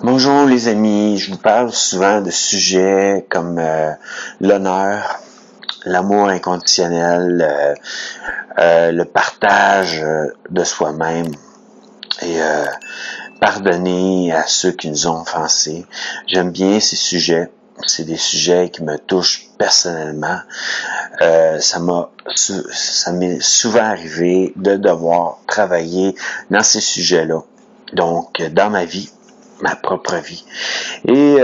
Bonjour les amis, je vous parle souvent de sujets comme l'honneur, l'amour inconditionnel, le partage de soi-même et pardonner à ceux qui nous ont offensés. J'aime bien ces sujets, c'est des sujets qui me touchent personnellement. Ça m'est souvent arrivé de devoir travailler dans ces sujets-là, donc dans ma vie, ma propre vie. Et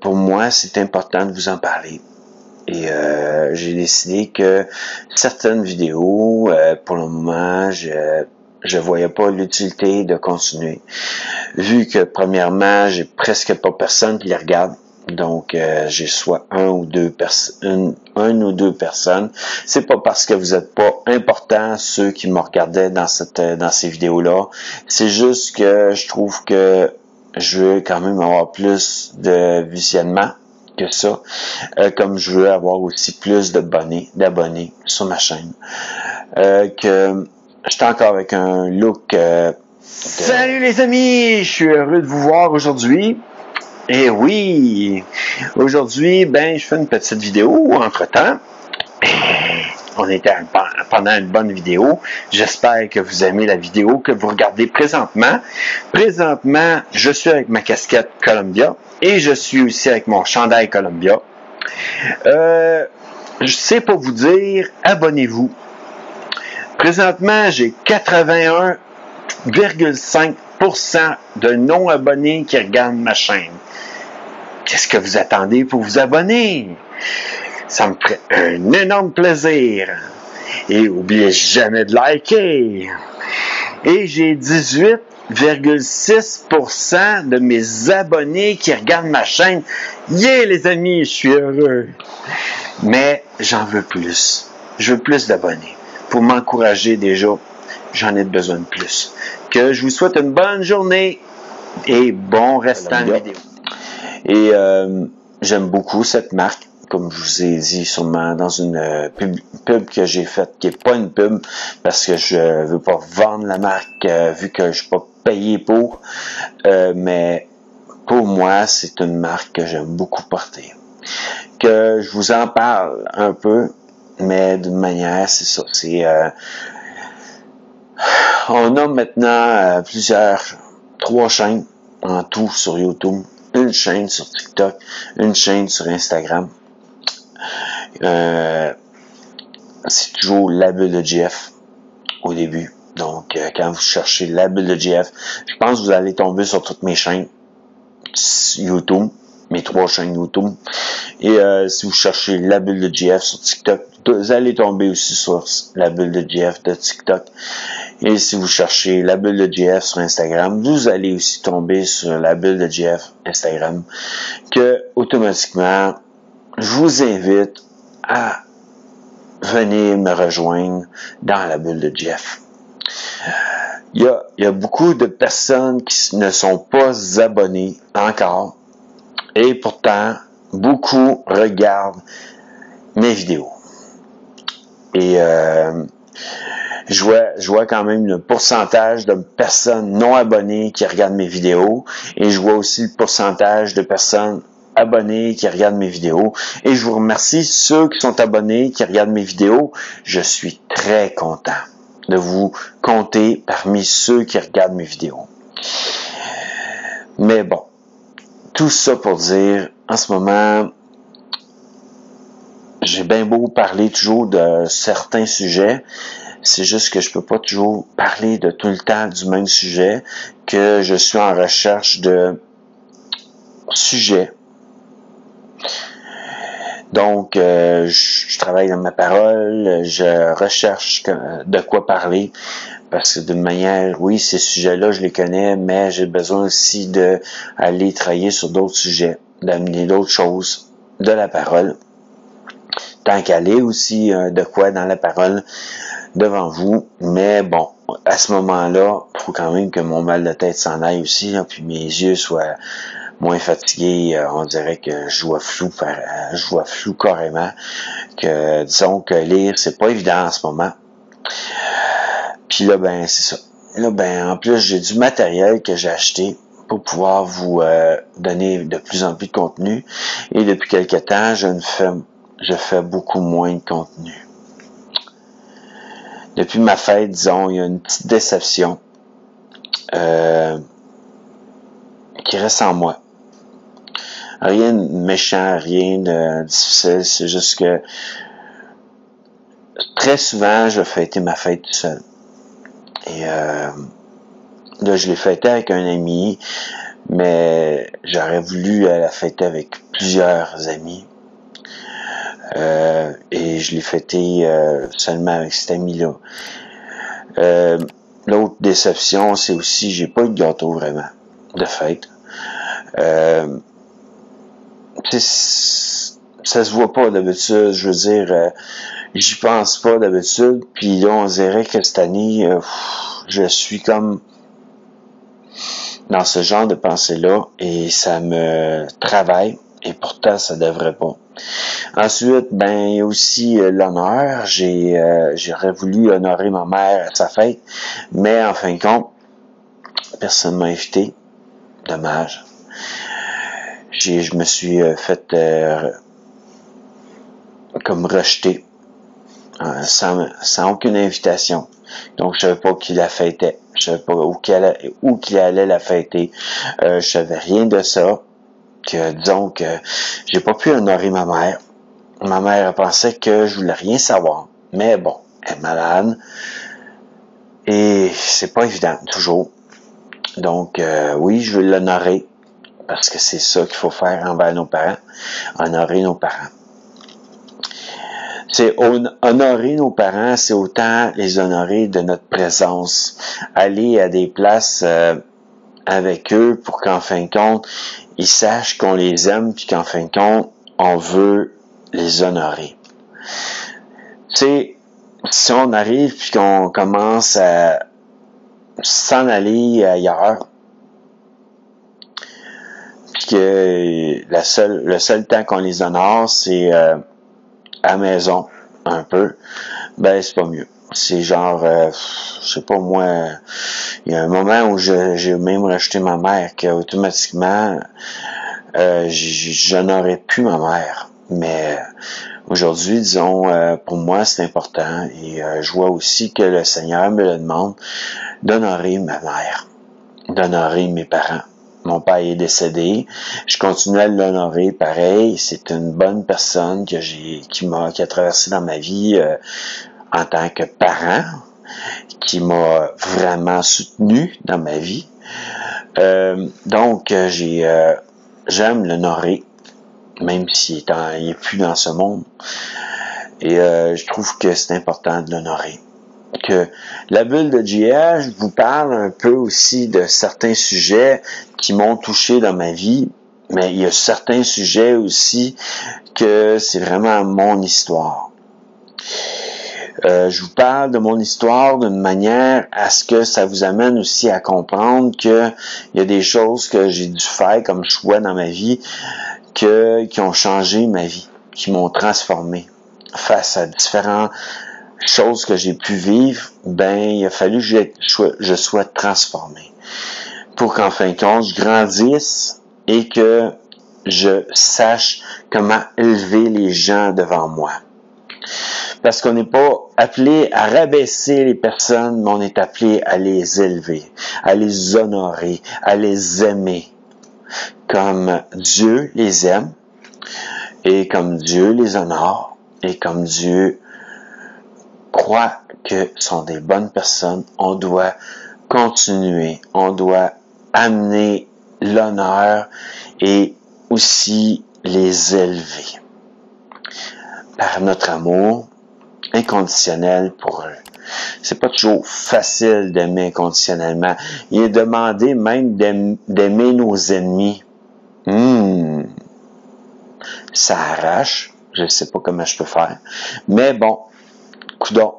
pour moi, c'est important de vous en parler. Et j'ai décidé que certaines vidéos, pour le moment, je voyais pas l'utilité de continuer. Vu que premièrement, j'ai presque pas personne qui les regarde. Donc, j'ai soit une ou deux personnes. C'est pas parce que vous êtes pas importants, ceux qui me regardaient dans ces vidéos-là. C'est juste que je trouve que je veux quand même avoir plus de visionnement que ça, comme je veux avoir aussi plus d'abonnés sur ma chaîne. Que j'étais encore avec un look Salut les amis, je suis heureux de vous voir aujourd'hui. Et oui, aujourd'hui, je fais une petite vidéo entre-temps. On était pendant une bonne vidéo. J'espère que vous aimez la vidéo que vous regardez présentement. Présentement, je suis avec ma casquette Columbia et je suis aussi avec mon chandail Columbia. Je sais pas vous dire, abonnez-vous. Présentement, j'ai 81,5% de non-abonnés qui regardent ma chaîne. Qu'est-ce que vous attendez pour vous abonner? Ça me ferait un énorme plaisir. Et n'oubliez jamais de liker. Et j'ai 18,6% de mes abonnés qui regardent ma chaîne. Yeah, les amis, je suis heureux. Mais j'en veux plus. Je veux plus d'abonnés. Pour m'encourager déjà, j'en ai besoin de plus. Que je vous souhaite une bonne journée et bon restant de vidéo. Et j'aime beaucoup cette marque. Comme je vous ai dit sûrement dans une pub que j'ai faite, qui est pas une pub, parce que je veux pas vendre la marque vu que je suis pas payé pour, mais pour moi, c'est une marque que j'aime beaucoup porter. Que je vous en parle un peu, mais d'une manière, c'est ça. On a maintenant 3 chaînes en tout sur YouTube, une chaîne sur TikTok, une chaîne sur Instagram. C'est toujours la bulle de Jeff au début. Donc, quand vous cherchez la bulle de Jeff, je pense que vous allez tomber sur toutes mes chaînes YouTube, mes 3 chaînes YouTube. Et si vous cherchez la bulle de Jeff sur TikTok, vous allez tomber aussi sur la bulle de Jeff de TikTok. Et si vous cherchez la bulle de Jeff sur Instagram, vous allez aussi tomber sur la bulle de Jeff Instagram. Que automatiquement, je vous invite à venir me rejoindre dans la bulle de Jeff. Il y a beaucoup de personnes qui ne sont pas abonnées encore et pourtant beaucoup regardent mes vidéos. Et je vois quand même le pourcentage de personnes non abonnées qui regardent mes vidéos et je vois aussi le pourcentage de personnes abonnés qui regardent mes vidéos. Et je vous remercie ceux qui sont abonnés, qui regardent mes vidéos. Je suis très content de vous compter parmi ceux qui regardent mes vidéos. Mais bon, tout ça pour dire, en ce moment, j'ai bien beau parler toujours de certains sujets, c'est juste que je peux pas toujours parler de tout le temps du même sujet, que je suis en recherche de sujets. Donc, je travaille dans ma parole, je recherche de quoi parler, parce que d'une manière, oui, ces sujets-là, je les connais, mais j'ai besoin aussi de aller travailler sur d'autres sujets, d'amener d'autres choses de la parole, tant qu'aller aussi de quoi dans la parole devant vous. Mais bon, à ce moment-là, il faut quand même que mon mal de tête s'en aille aussi, là, puis mes yeux soient moins fatigué, on dirait que je vois flou carrément, que disons que lire, c'est pas évident en ce moment. Puis là, c'est ça. Là, en plus, j'ai du matériel que j'ai acheté pour pouvoir vous donner de plus en plus de contenu. Et depuis quelque temps, je fais beaucoup moins de contenu. Depuis ma fête, disons, il y a une petite déception qui reste en moi. Rien de méchant, rien de difficile, c'est juste que très souvent, je fêtais ma fête tout seul. Et là, je l'ai fêté avec un ami, mais j'aurais voulu la fêter avec plusieurs amis. Et je l'ai fêté seulement avec cet ami-là. L'autre déception, c'est aussi, j'ai pas eu de gâteau vraiment de fête. Ça se voit pas d'habitude, je veux dire, j'y pense pas d'habitude, puis là, on dirait que cette année, je suis comme dans ce genre de pensée-là, et ça me travaille, et pourtant, ça devrait pas. Ensuite, il y a aussi l'honneur. J'aurais voulu honorer ma mère à sa fête, mais en fin de compte, personne m'a invité. Dommage. Je me suis fait comme rejeter sans aucune invitation. Donc, je savais pas qui la fêtait. Je savais pas où qu'il allait la fêter. Je savais rien de ça. Disons que j'ai pas pu honorer ma mère. Ma mère pensait que je voulais rien savoir. Mais bon, elle est malade. Et c'est pas évident, toujours. Donc, oui, je veux l'honorer. Parce que c'est ça qu'il faut faire envers nos parents. Honorer nos parents. Honorer nos parents, c'est autant les honorer de notre présence. Aller à des places avec eux pour qu'en fin de compte, ils sachent qu'on les aime puis qu'en fin de compte, on veut les honorer. Tu sais, si on arrive puis qu'on commence à s'en aller ailleurs, puis que le seul temps qu'on les honore, c'est à la maison, un peu, c'est pas mieux. C'est genre, je sais pas moi, il y a un moment où j'ai même rejeté ma mère, qu'automatiquement, j'honorais plus ma mère. Mais aujourd'hui, disons, pour moi, c'est important. Et je vois aussi que le Seigneur me le demande d'honorer ma mère, d'honorer mes parents. Mon père est décédé. Je continue à l'honorer pareil. C'est une bonne personne qui a traversé dans ma vie en tant que parent, qui m'a vraiment soutenu dans ma vie. Donc, j'aime l'honorer, même s'il est plus dans ce monde. Et je trouve que c'est important de l'honorer. Que la bulle de JR, je vous parle un peu aussi de certains sujets qui m'ont touché dans ma vie, mais il y a certains sujets aussi que c'est vraiment mon histoire. Je vous parle de mon histoire d'une manière à ce que ça vous amène aussi à comprendre que il y a des choses que j'ai dû faire comme choix dans ma vie qui ont changé ma vie, qui m'ont transformé face à différentes choses que j'ai pu vivre. Il a fallu que je sois transformé pour qu'en fin de compte, je grandisse et que je sache comment élever les gens devant moi. Parce qu'on n'est pas appelé à rabaisser les personnes, mais on est appelé à les élever, à les honorer, à les aimer, comme Dieu les aime, et comme Dieu les honore, et comme Dieu croit que sont des bonnes personnes. On doit continuer, on doit amener l'honneur et aussi les élever par notre amour inconditionnel pour eux. C'est pas toujours facile d'aimer inconditionnellement. Il est demandé même d'aimer nos ennemis. Ça arrache. Je sais pas comment je peux faire. Mais bon, coudonc.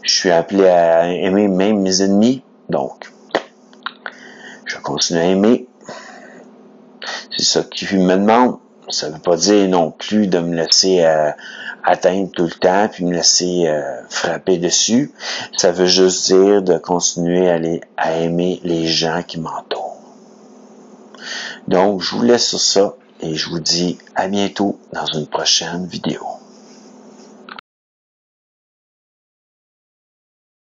Je suis appelé à aimer même mes ennemis. Donc, je continue à aimer. C'est ça qu'il me demande. Ça veut pas dire non plus de me laisser atteindre tout le temps puis me laisser frapper dessus. Ça veut juste dire de continuer à aimer les gens qui m'entourent. Donc, je vous laisse sur ça et je vous dis à bientôt dans une prochaine vidéo.